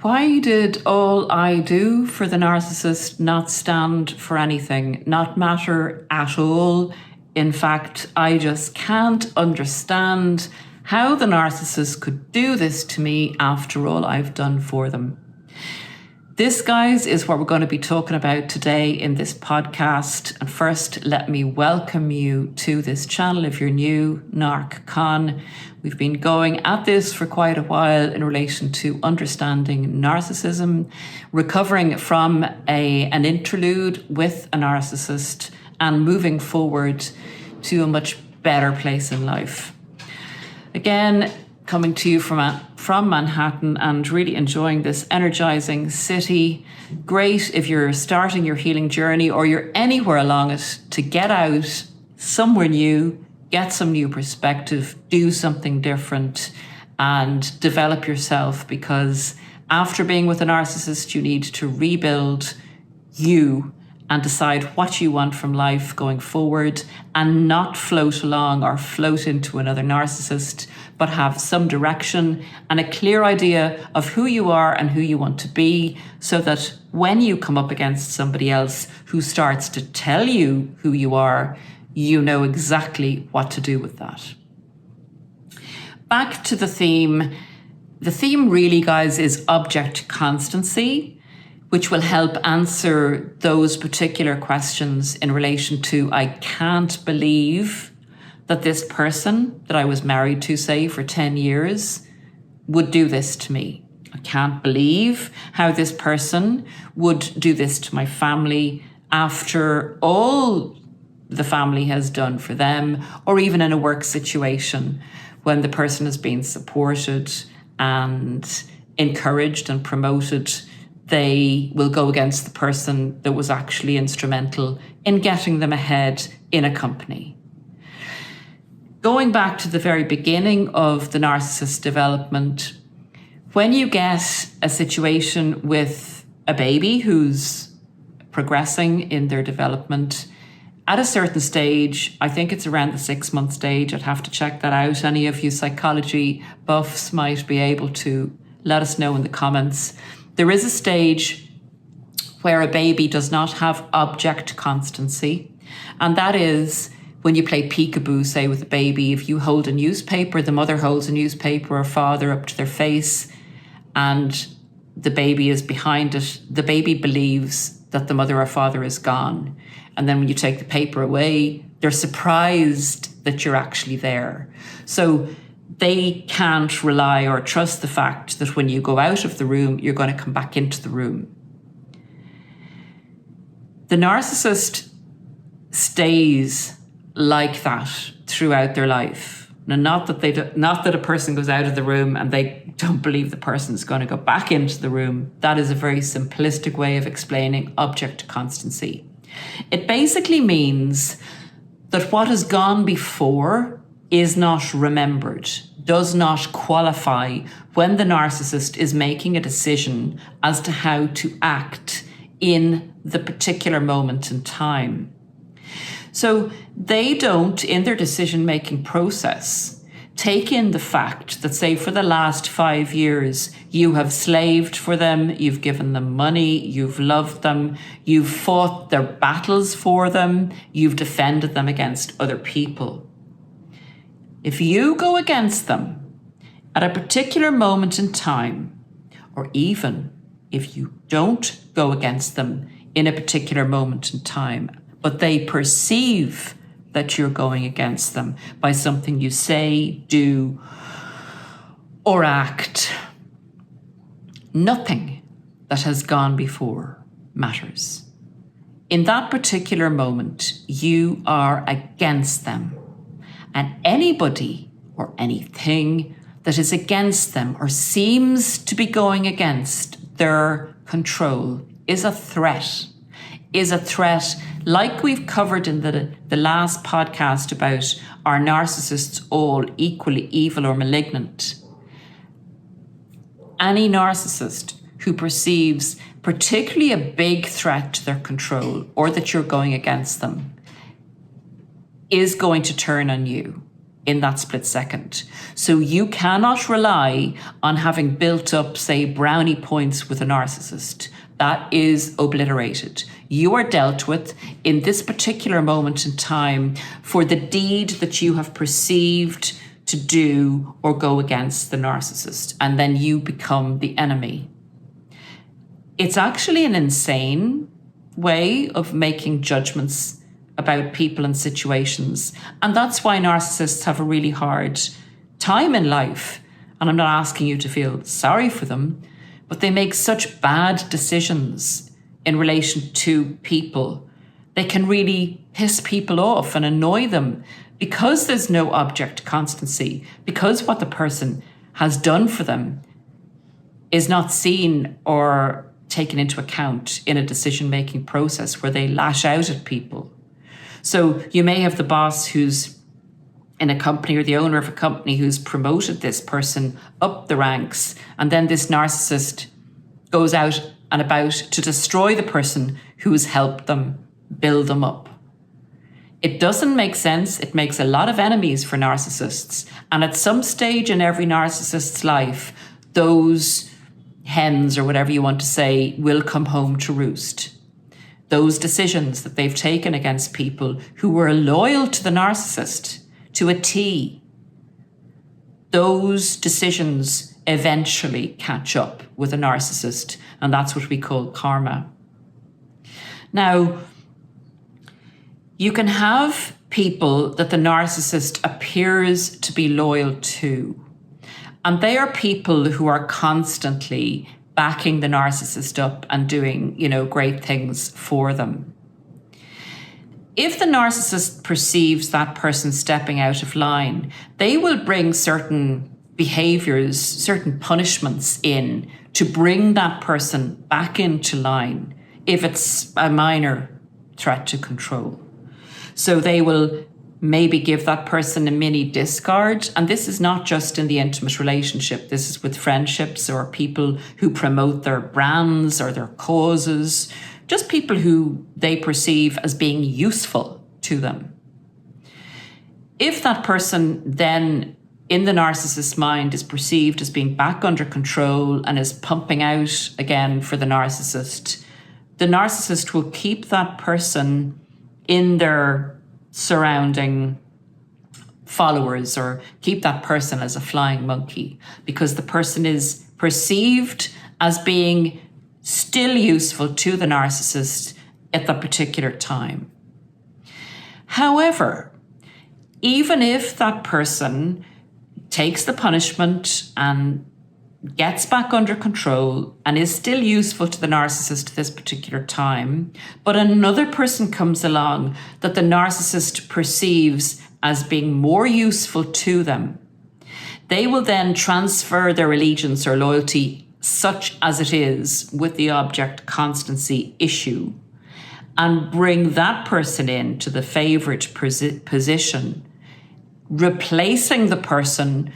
Why did all I do for the narcissist not stand for anything, not matter at all? In fact, I just can't understand how the narcissist could do this to me after all I've done for them. This, guys, is what we're going to be talking about today in this podcast. And first, let me welcome you to this channel if you're new, narcscon. We've been going at this for quite a while in relation to understanding narcissism, recovering from an interlude with a narcissist, and moving forward to a much better place in life. Again, coming to you from Manhattan and really enjoying this energizing city. Great if you're starting your healing journey or you're anywhere along it to get out somewhere new, get some new perspective, do something different and develop yourself, because after being with a narcissist, you need to rebuild you and decide what you want from life going forward, and not float along or float into another narcissist, but have some direction and a clear idea of who you are and who you want to be, so that when you come up against somebody else who starts to tell you who you are, you know exactly what to do with that. Back to the theme. The theme really, guys, is object constancy, which will help answer those particular questions in relation to, I can't believe that this person that I was married to, say, for 10 years would do this to me. I can't believe how this person would do this to my family after all the family has done for them, or even in a work situation when the person has been supported and encouraged and promoted, they will go against the person that was actually instrumental in getting them ahead in a company. Going back to the very beginning of the narcissist development, when you get a situation with a baby who's progressing in their development, at a certain stage, I think it's around the 6-month stage, I'd have to check that out. Any of you psychology buffs might be able to let us know in the comments. There is a stage where a baby does not have object constancy, and that is when you play peekaboo, say, with a baby. If you hold a newspaper, the mother holds a newspaper or father up to their face, and the baby is behind it. The baby believes that the mother or father is gone. And then when you take the paper away, they're surprised that you're actually there. So they can't rely or trust the fact that when you go out of the room, you're going to come back into the room. The narcissist stays like that throughout their life. Now, not that a person goes out of the room and they don't believe the person's going to go back into the room. That is a very simplistic way of explaining object constancy. It basically means that what has gone before is not remembered, does not qualify when the narcissist is making a decision as to how to act in the particular moment in time. So they don't, in their decision-making process, take in the fact that, say, for the last 5 years, you have slaved for them, you've given them money, you've loved them, you've fought their battles for them, you've defended them against other people. If you go against them at a particular moment in time, or even if you don't go against them in a particular moment in time, but they perceive that you're going against them by something you say, do, or act, nothing that has gone before matters. In that particular moment, you are against them. And anybody or anything that is against them or seems to be going against their control is a threat. Like we've covered in the last podcast about, are narcissists all equally evil or malignant? Any narcissist who perceives particularly a big threat to their control or that you're going against them is going to turn on you. in that split second. So you cannot rely on having built up, say, brownie points with a narcissist. That is obliterated. You are dealt with in this particular moment in time for the deed that you have perceived to do or go against the narcissist, and then you become the enemy. It's actually an insane way of making judgments about people and situations. And that's why narcissists have a really hard time in life. And I'm not asking you to feel sorry for them, but they make such bad decisions in relation to people. They can really piss people off and annoy them because there's no object constancy, because what the person has done for them is not seen or taken into account in a decision-making process where they lash out at people. So you may have the boss who's in a company or the owner of a company who's promoted this person up the ranks, and then this narcissist goes out and about to destroy the person who's helped them build them up. It doesn't make sense. It makes a lot of enemies for narcissists. And at some stage in every narcissist's life, those hens or whatever you want to say will come home to roost. Those decisions that they've taken against people who were loyal to the narcissist to a T, those decisions eventually catch up with a narcissist, and that's what we call karma. Now, you can have people that the narcissist appears to be loyal to, and they are people who are constantly backing the narcissist up and doing, great things for them. If the narcissist perceives that person stepping out of line, they will bring certain behaviors, certain punishments in to bring that person back into line if it's a minor threat to control. So they will maybe give that person a mini discard. And this is not just in the intimate relationship. This is with friendships or people who promote their brands or their causes, just people who they perceive as being useful to them. If that person then in the narcissist's mind is perceived as being back under control and is pumping out again for the narcissist will keep that person in their surrounding followers or keep that person as a flying monkey because the person is perceived as being still useful to the narcissist at that particular time. However, even if that person takes the punishment and gets back under control and is still useful to the narcissist at this particular time, but another person comes along that the narcissist perceives as being more useful to them, they will then transfer their allegiance or loyalty, such as it is with the object constancy issue, and bring that person into the favorite position, replacing the person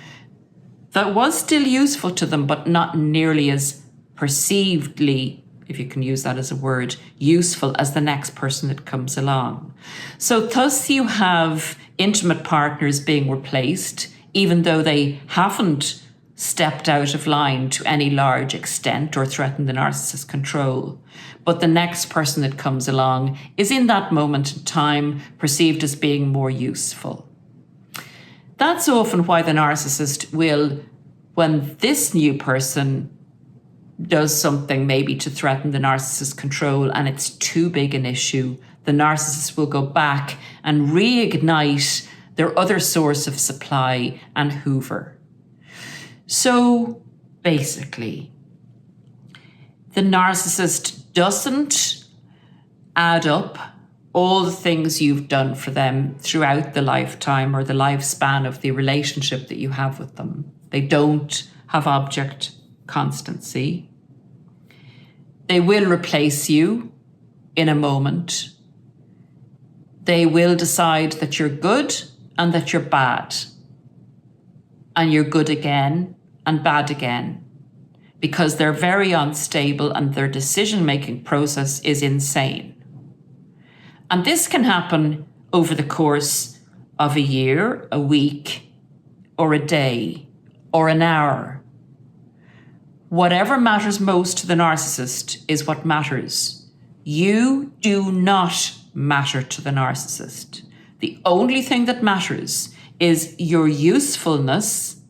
that was still useful to them, but not nearly as perceivedly, if you can use that as a word, useful as the next person that comes along. So thus you have intimate partners being replaced, even though they haven't stepped out of line to any large extent or threatened the narcissist's control. But the next person that comes along is in that moment in time perceived as being more useful. That's often why the narcissist will, when this new person does something maybe to threaten the narcissist's control and it's too big an issue, the narcissist will go back and reignite their other source of supply and hoover. So basically, the narcissist doesn't add up all the things you've done for them throughout the lifetime or the lifespan of the relationship that you have with them. They don't have object constancy. They will replace you in a moment. They will decide that you're good and that you're bad. And you're good again and bad again. Because they're very unstable and their decision-making process is insane. And this can happen over the course of a year, a week, or a day, or an hour. Whatever matters most to the narcissist is what matters. You do not matter to the narcissist. The only thing that matters is your usefulness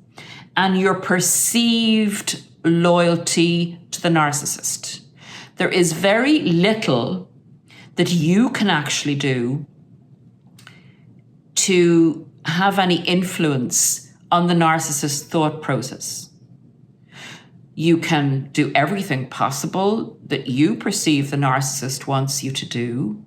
and your perceived loyalty to the narcissist. There is very little that you can actually do to have any influence on the narcissist's thought process. You can do everything possible that you perceive the narcissist wants you to do.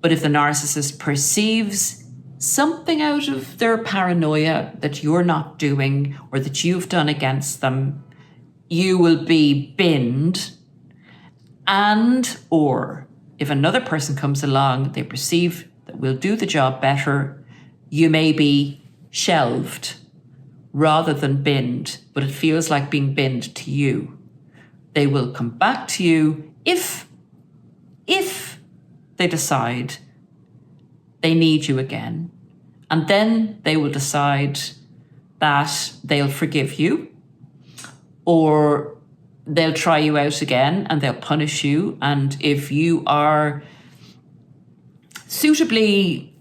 But if the narcissist perceives something out of their paranoia that you're not doing or that you've done against them, you will be binned. And, or if another person comes along, they perceive that will do the job better, you may be shelved rather than binned, but it feels like being binned to you. They will come back to you if they decide they need you again. And then they will decide that they'll forgive you, or they'll try you out again and they'll punish you. And if you are suitably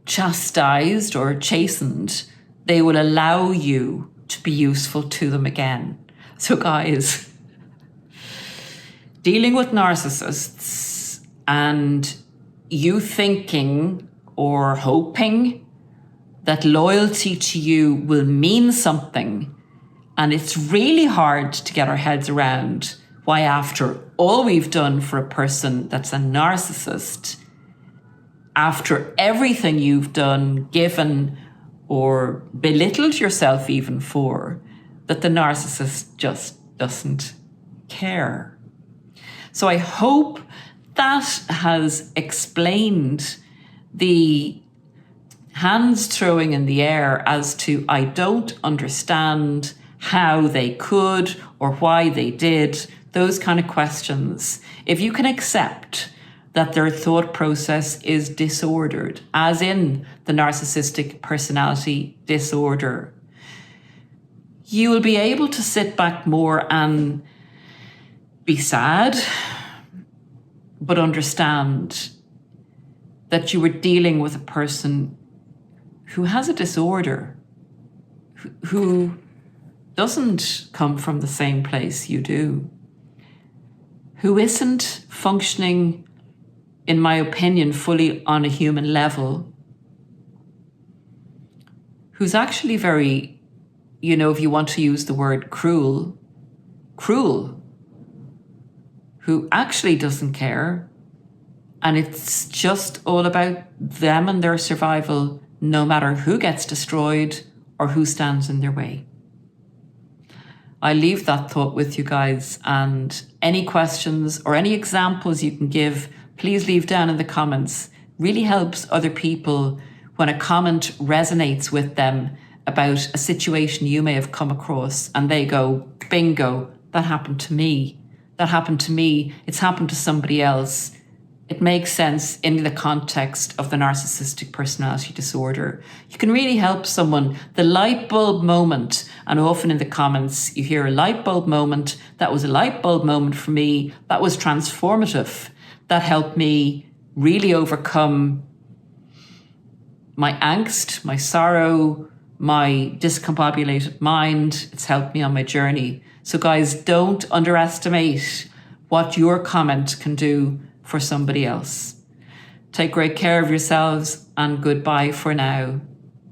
chastised or chastened, they will allow you to be useful to them again. So guys, dealing with narcissists and you thinking or hoping that loyalty to you will mean something, and it's really hard to get our heads around why, after all we've done for a person that's a narcissist, after everything you've done, given, or belittled yourself even for, that the narcissist just doesn't care. So I hope that has explained the hands throwing in the air as to, I don't understand how they could or why they did, those kind of questions. If you can accept that their thought process is disordered, as in the narcissistic personality disorder, you will be able to sit back more and be sad, but understand that you were dealing with a person who has a disorder, who doesn't come from the same place you do, who isn't functioning, in my opinion, fully on a human level, who's actually very, if you want to use the word cruel, who actually doesn't care. And it's just all about them and their survival, no matter who gets destroyed or who stands in their way. I leave that thought with you guys, and any questions or any examples you can give, please leave down in the comments. Really helps other people when a comment resonates with them about a situation you may have come across and they go, bingo, that happened to me. That happened to me. It's happened to somebody else. It makes sense in the context of the narcissistic personality disorder. You can really help someone. The light bulb moment, and often in the comments you hear a light bulb moment. That was a light bulb moment for me. That was transformative. That helped me really overcome my angst, my sorrow, my discombobulated mind. It's helped me on my journey. So guys, don't underestimate what your comment can do for somebody else. Take great care of yourselves, and goodbye for now.